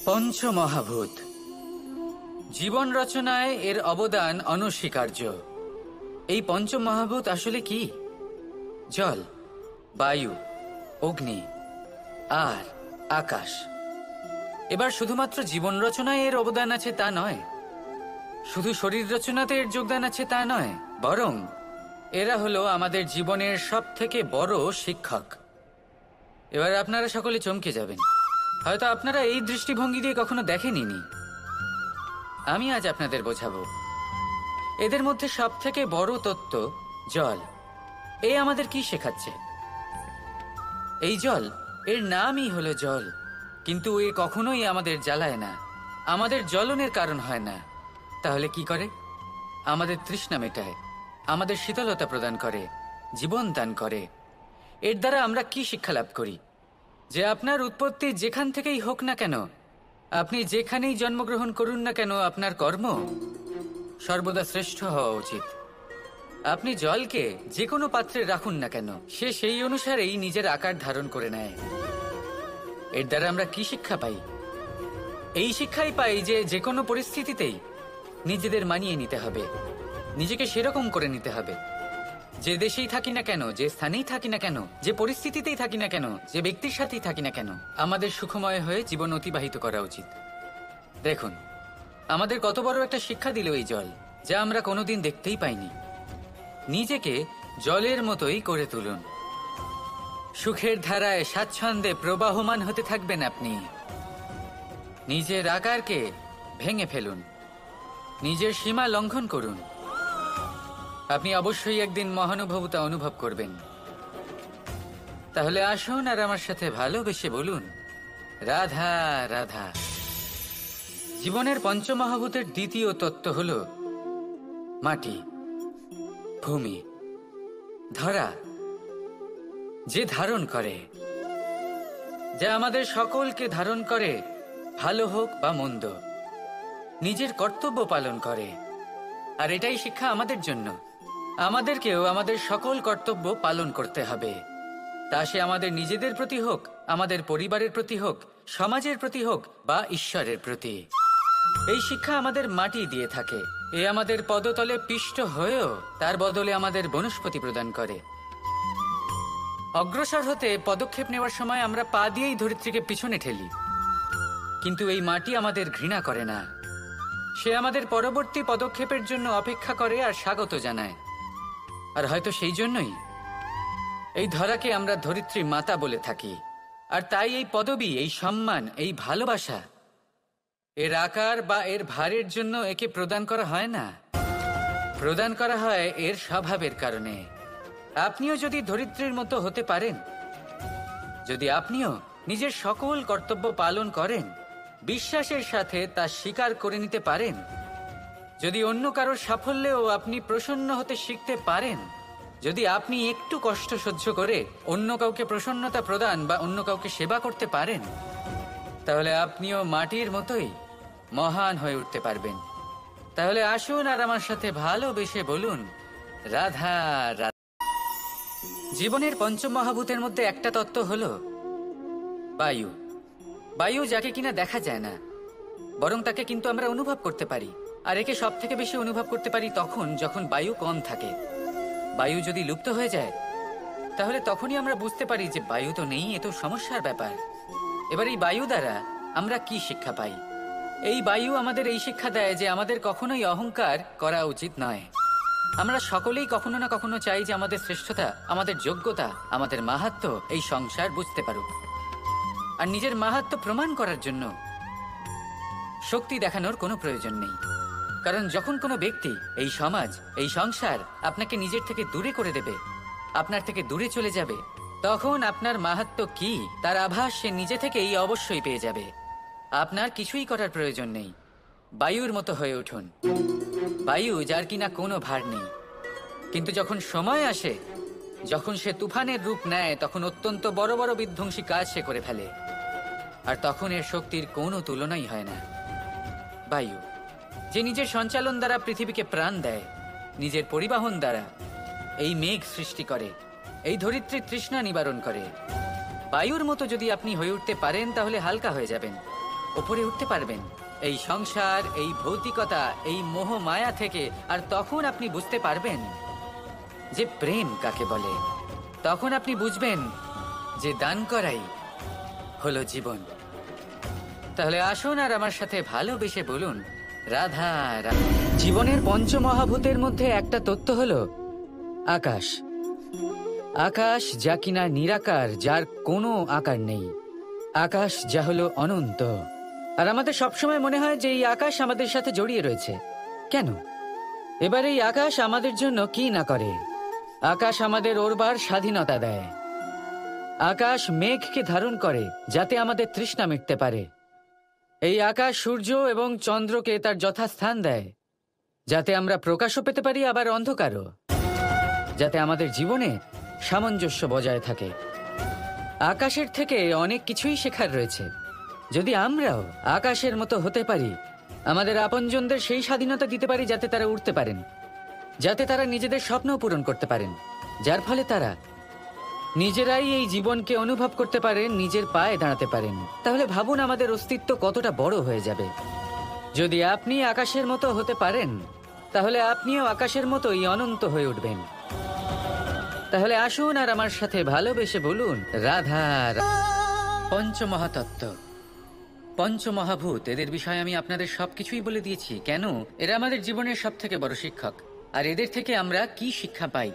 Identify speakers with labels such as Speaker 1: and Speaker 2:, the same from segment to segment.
Speaker 1: পঞ্চমহাভূত জীবন রচনায় এর অবদান অনস্বীকার্য। এই পঞ্চমহাভূত আসলে কি? জল, বায়ু, অগ্নি আর আকাশ। এবার শুধুমাত্র জীবন রচনায় এর অবদান আছে তা নয়, শুধু শরীর রচনাতে এর যোগদান আছে তা নয়, বরং এরা হলো আমাদের জীবনের সবথেকে বড় শিক্ষক। এবার আপনারা সকলে চমকে যাবেন, হয়তো আপনারা এই দৃষ্টিভঙ্গি দিয়ে কখনো দেখেননি। আমি আজ আপনাদের বোঝাবো। এদের মধ্যে সবথেকে বড় তত্ত্ব জল। এ আমাদের কি শেখাচ্ছে? এই জল, এর নামই হলো জল, কিন্তু এ কখনোই আমাদের জ্বালায় না, আমাদের জ্বলনের কারণ হয় না। তাহলে কি করে? আমাদের তৃষ্ণা মেটায়, আমাদের শীতলতা প্রদান করে, জীবন দান করে। এর দ্বারা আমরা কি শিক্ষা লাভ করি? যে আপনার উৎপত্তি যেখান থেকেই হোক না কেন, আপনি যেখানেই জন্মগ্রহণ করুন না কেন, আপনার কর্ম সর্বদা শ্রেষ্ঠ হওয়া উচিত। আপনি জলকে যে কোনো পাত্রে রাখুন না কেন, সে সেই অনুসারেই নিজের আকার ধারণ করে নেয়। এর দ্বারা আমরা কি শিক্ষা পাই? এই শিক্ষাই পাই যে যে কোনো পরিস্থিতিতেই নিজেদের মানিয়ে নিতে হবে, নিজেকে সেরকম করে নিতে হবে। যে দেশেই থাকি না কেন, যে স্থানেই থাকি না কেন, যে পরিস্থিতিতেই থাকি না কেন, যে ব্যক্তির সাথেই থাকি না কেন, আমাদের সুখময় হয়ে জীবন অতিবাহিত করা উচিত। দেখুন, আমাদের কত বড় একটা শিক্ষা দিল এই জল, যা আমরা কোনোদিন দেখতেই পাইনি। নিজেকে জলের মতোই করে তুলুন। সুখের ধারায় স্বাচ্ছন্দ্যে প্রবাহমান হতে থাকবেন আপনি। নিজের আকারকে ভেঙে ফেলুন, নিজের সীমা লঙ্ঘন করুন। আপনি অবশ্যই একদিন মহানুভবতা অনুভব করবেন। তাহলে আসুন আর আমার সাথে ভালোবেসে বলুন, রাধা রাধা। জীবনের পঞ্চমহাভূতের দ্বিতীয় তত্ত্ব হল মাটি, ভূমি, ধরা, যে ধারণ করে, যা আমাদের সকলকে ধারণ করে, ভালো হোক বা মন্দ, নিজের কর্তব্য পালন করে। আর এটাই শিক্ষা আমাদের জন্য। আমাদেরকেও আমাদের সকল কর্তব্য পালন করতে হবে, তা সে আমাদের নিজেদের প্রতি হোক, আমাদের পরিবারের প্রতি হোক, সমাজের প্রতি হোক বা ঈশ্বরের প্রতি। এই শিক্ষা আমাদের মাটি দিয়ে থাকে। এ আমাদের পদতলে পিষ্ট হয়েও তার বদলে আমাদের বনস্পতি প্রদান করে। অগ্রসর হতে পদক্ষেপ নেওয়ার সময় আমরা পা দিয়েই ধরিত্রীকে পিছনে ঠেলি, কিন্তু এই মাটি আমাদের ঘৃণা করে না। সে আমাদের পরবর্তী পদক্ষেপের জন্য অপেক্ষা করে আর স্বাগত জানায়। আর হয়তো সেই জন্যই এই ধরাকে আমরা ধরিত্রী মাতা বলে থাকি। আর তাই এই পদবী, এই সম্মান, এই ভালোবাসা এর আকার বা এর ভারের জন্য একে প্রদান করা হয় না, প্রদান করা হয় এর স্বভাবের কারণে। আপনিও যদি ধরিত্রীর মতো হতে পারেন, যদি আপনিও নিজের সকল কর্তব্য পালন করেন, বিশ্বাসের সাথে তা স্বীকার করে নিতে পারেন, যদি অন্য কারোর সাফল্যেও আপনি প্রসন্ন হতে শিখতে পারেন, যদি আপনি একটু কষ্ট সহ্য করে অন্য কাউকে প্রসন্নতা প্রদান বা অন্য কাউকে সেবা করতে পারেন, তাহলে আপনিও মাটির মতোই মহান হয়ে উঠতে পারবেন। তাহলে আসুন আর আমার সাথে ভালোবেসে বলুন, রাধা রাধা। জীবনের পঞ্চমহাভূতের মধ্যে একটা তত্ত্ব হলো বায়ু। বায়ু, যাকে কিনা দেখা যায় না, বরং তাকে কিন্তু আমরা অনুভব করতে পারি। আর একে সব থেকে বেশি অনুভব করতে পারি তখন যখন বায়ু কম থাকে। বায়ু যদি লুপ্ত হয়ে যায়, তাহলে তখনই আমরা বুঝতে পারি যে বায়ু তো নেই, এ তো সমস্যার ব্যাপার। এবার এই বায়ু দ্বারা আমরা কি শিক্ষা পাই? এই বায়ু আমাদের এই শিক্ষা দেয় যে আমাদের কখনোই অহংকার করা উচিত নয়। আমরা সকলেই কখনো না কখনো চাই যে আমাদের শ্রেষ্ঠতা, আমাদের যোগ্যতা, আমাদের মাহাত্ম্য এই সংসার বুঝতে পারুক। আর নিজের মাহাত্ম্য প্রমাণ করার জন্য শক্তি দেখানোর কোনো প্রয়োজন নেই। কারণ যখন কোনো ব্যক্তি, এই সমাজ, এই সংসার আপনাকে নিজের থেকে দূরে করে দেবে, আপনার থেকে দূরে চলে যাবে, তখন আপনার মাহাত্ম্য কি তার আভাস সে নিজে থেকেই অবশ্যই পেয়ে যাবে। আপনার কিছুই করার প্রয়োজন নেই। বায়ুর মতো হয়ে উঠুন। বায়ু, যার কিনা কোনো ভার নেই, কিন্তু যখন সময় আসে, যখন সে তুফানের রূপ নেয়, তখন অত্যন্ত বড় বড় বিধ্বংসী কাজ সে করে ফেলে। আর তখন এর শক্তির কোনো তুলনাই হয় না। বায়ু, যে নিজের সঞ্চালন দ্বারা পৃথিবীকে প্রাণ দেয়, নিজের পরিবহন দ্বারা এই মেঘ সৃষ্টি করে, এই ধরিত্রীর তৃষ্ণা নিবারণ করে। বায়ুর মতো যদি আপনি হয়ে উঠতে পারেন, তাহলে হালকা হয়ে যাবেন, ওপরে উঠতে পারবেন এই সংসার, এই ভৌতিকতা, এই মোহ মায়া থেকে। আর তখন আপনি বুঝতে পারবেন যে প্রেম কাকে বলে। তখন আপনি বুঝবেন যে দান করাই হলো জীবন। তাহলে আসুন আর আমার সাথে ভালোবেসে বলুন রাধা রাধা। জীবনের পঞ্চমহাভূতের মধ্যে একটা তত্ত্ব হলো আকাশ। আকাশ যা কিনা নিরাকার, যার কোনো আকার নেই। আকাশ যা হলো অনন্ত। আর আমাদের সবসময় মনে হয় যে এই আকাশ আমাদের সাথে জড়িয়ে রয়েছে। কেন? এবার এই আকাশ আমাদের জন্য কি না করে। আকাশ আমাদের ওড়বার স্বাধীনতা দেয়। আকাশ মেঘকে ধারণ করে যাতে আমাদের তৃষ্ণা মিটতে পারে। এই আকাশ সূর্য এবং চন্দ্রকে তার যথাস্থান দেয় যাতে আমরা প্রকাশও পেতে পারি, আবার অন্ধকারও, যাতে আমাদের জীবনে সামঞ্জস্য বজায় থাকে। আকাশের থেকে অনেক কিছুই শেখার রয়েছে। যদি আমরাও আকাশের মতো হতে পারি, আমাদের আপনজনদের সেই স্বাধীনতা দিতে পারি যাতে তারা উড়তে পারেন, যাতে তারা নিজেদের স্বপ্ন পূরণ করতে পারেন, যার ফলে তারা নিজেরাই এই জীবনকে অনুভব করতে পারেন, নিজের পায়ে দাঁড়াতে পারেন, তাহলে ভাবুন আমাদের অস্তিত্ব কতটা বড় হয়ে যাবে। যদি আপনি আকাশের মতো হতে পারেন, তাহলে আপনিও আকাশের মতোই অনন্ত হয়ে উঠবেন। তাহলে আসুন আর আমার সাথে ভালোবেসে বলুন রাধা রাধা। পঞ্চমহাতত্ত্ব, পঞ্চমহাভূত, এদের বিষয়ে আমি আপনাদের সবকিছুই বলে দিয়েছি। কেন? এরা আমাদের জীবনের সব থেকে বড় শিক্ষক। আর এদের থেকে আমরা কি শিক্ষা পাই?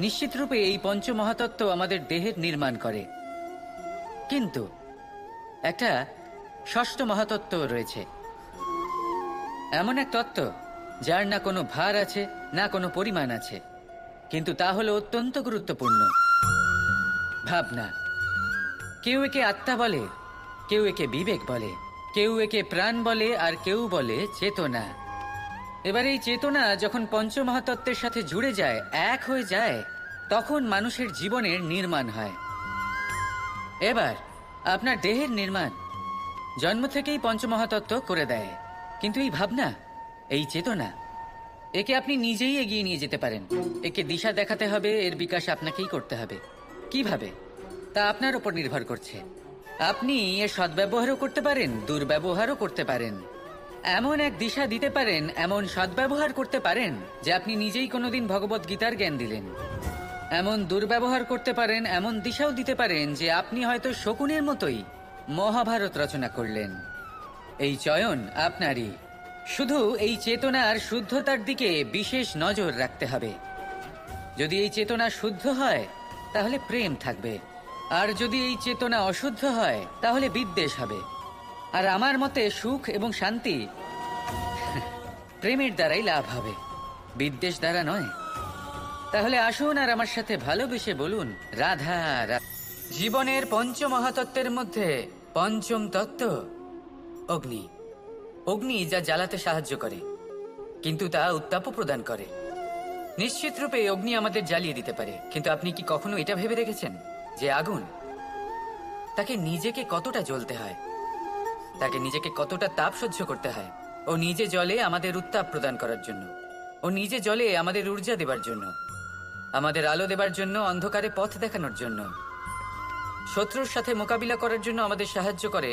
Speaker 1: নিশ্চিত রূপে এই পঞ্চমহাতত্ত্ব আমাদের দেহের নির্মাণ করে, কিন্তু একটা ষষ্ঠ মহাতত্ত্ব রয়েছে। এমন এক তত্ত্ব যার না কোনো ভার আছে, না কোনো পরিমাণ আছে, কিন্তু তা হলো অত্যন্ত গুরুত্বপূর্ণ। ভাবনা। কেউ একে আত্মা বলে, কেউ একে বিবেক বলে, কেউ একে প্রাণ বলে, আর কেউ বলে চেতনা। এবার এই চেতনা যখন পঞ্চমহাতত্ত্বের সাথে জুড়ে যায়, এক হয়ে যায়, তখন মানুষের জীবনের নির্মাণ হয়। এবার আপনার দেহের নির্মাণ জন্ম থেকেই পঞ্চমহাতত্ত্ব করে দেয়। কিন্তু এই ভাবনা, এই চেতনা, একে আপনি নিজেই এগিয়ে নিয়ে যেতে পারেন। একে দিশা দেখাতে হবে, এর বিকাশ আপনাকেই করতে হবে। কিভাবে? তা আপনার উপর নির্ভর করছে। আপনি এর সদ্ব্যবহারও করতে পারেন, দুর্ব্যবহারও করতে পারেন। এমন এক দিশা দিতে পারেন, এমন সদ্ব্যবহার করতে পারেন যে আপনি নিজেই কোনোদিন ভগবত গীতার জ্ঞান দিলেন। এমন দুর্ব্যবহার করতে পারেন, এমন দিশাও দিতে পারেন যে আপনি হয়তো শকুনের মতোই মহাভারত রচনা করলেন। এই চয়ন আপনারই। শুধু এই চেতনার শুদ্ধতার দিকে বিশেষ নজর রাখতে হবে। যদি এই চেতনা শুদ্ধ হয় তাহলে প্রেম থাকবে, আর যদি এই চেতনা অশুদ্ধ হয় তাহলে বিদ্বেষ হবে। আর আমার মতে সুখ এবং শান্তি প্রেমের দ্বারাই লাভ হবে, বিদ্বেষ দ্বারা নয়। তাহলে আসুন আর আমার সাথে ভালোবেসে বলুন রাধা রাধা। জীবনের পঞ্চমহাতত্ত্বের মধ্যে পঞ্চম তত্ত্ব অগ্নি। অগ্নি যা জ্বালাতে সাহায্য করে, কিন্তু তা উত্তাপও প্রদান করে। নিশ্চিত রূপে অগ্নি আমাদের জ্বালিয়ে দিতে পারে, কিন্তু আপনি কি কখনো এটা ভেবে দেখেছেন যে আগুন, তাকে নিজেকে কতটা জ্বলতে হয়, তাকে নিজেকে কতটা তাপ সহ্য করতে হয়? ও নিজে জ্বলে আমাদের উত্তাপ প্রদান করার জন্য, ও নিজে জ্বলে আমাদের ঊর্জা দেবার জন্য, আমাদের আলো দেবার জন্য, অন্ধকারে পথ দেখানোর জন্য, শত্রুর সাথে মোকাবিলা করার জন্য আমাদের সাহায্য করে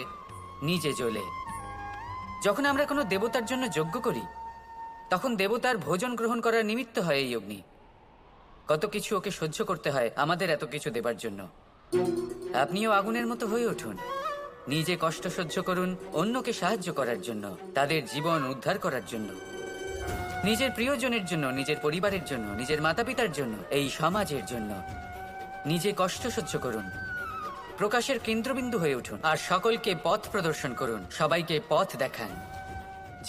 Speaker 1: নিজে জ্বলে। যখন আমরা কোনো দেবতার জন্য যজ্ঞ করি, তখন দেবতার ভোজন গ্রহণ করার নিমিত্ত হয় এই অগ্নি। কত কিছু ওকে সহ্য করতে হয় আমাদের এত কিছু দেবার জন্য। আপনিও আগুনের মতো হয়ে উঠুন, নিজে কষ্ট সহ্য করুন অন্যকে সাহায্য করার জন্য, তাদের জীবন উদ্ধার করার জন্য, নিজের প্রিয়জনের জন্য, নিজের পরিবারের জন্য, নিজের মাতা পিতার জন্য, এই সমাজের জন্য। নিজে কষ্ট সহ্য করুন, প্রকাশের কেন্দ্রবিন্দু হয়ে উঠুন, আর সকলকে পথ প্রদর্শন করুন, সবাইকে পথ দেখান।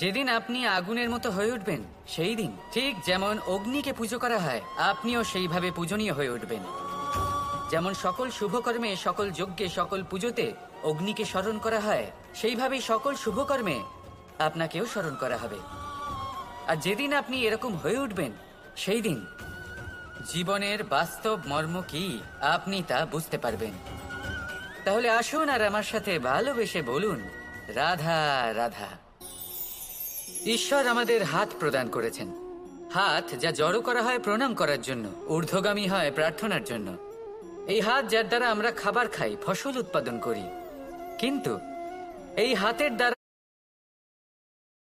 Speaker 1: যেদিন আপনি আগুনের মতো হয়ে উঠবেন, সেই দিন ঠিক যেমন অগ্নিকে পুজো করা হয়, আপনিও সেইভাবে পূজনীয় হয়ে উঠবেন। যেমন সকল শুভকর্মে, সকল যজ্ঞে, সকল পুজোতে অগ্নিকে স্মরণ করা হয়, সেইভাবেই সকল শুভকর্মে আপনাকেও স্মরণ করা হবে। আর যেদিন আপনি এরকম হয়ে উঠবেন, সেই দিন জীবনের বাস্তব মর্ম কি আপনি তা বুঝতে পারবেন। তাহলে আসুন আর আমার সাথে ভালোবেসে বলুন রাধা রাধা। ঈশ্বর আমাদের হাত প্রদান করেছেন, হাত যা জড়ো করা হয় প্রণাম করার জন্য, ঊর্ধ্বগামী হয় প্রার্থনার জন্য। এই হাত যার দ্বারা আমরা খাবার খাই, ফসল উৎপাদন করি। কিন্তু এই হাতের দ্বারা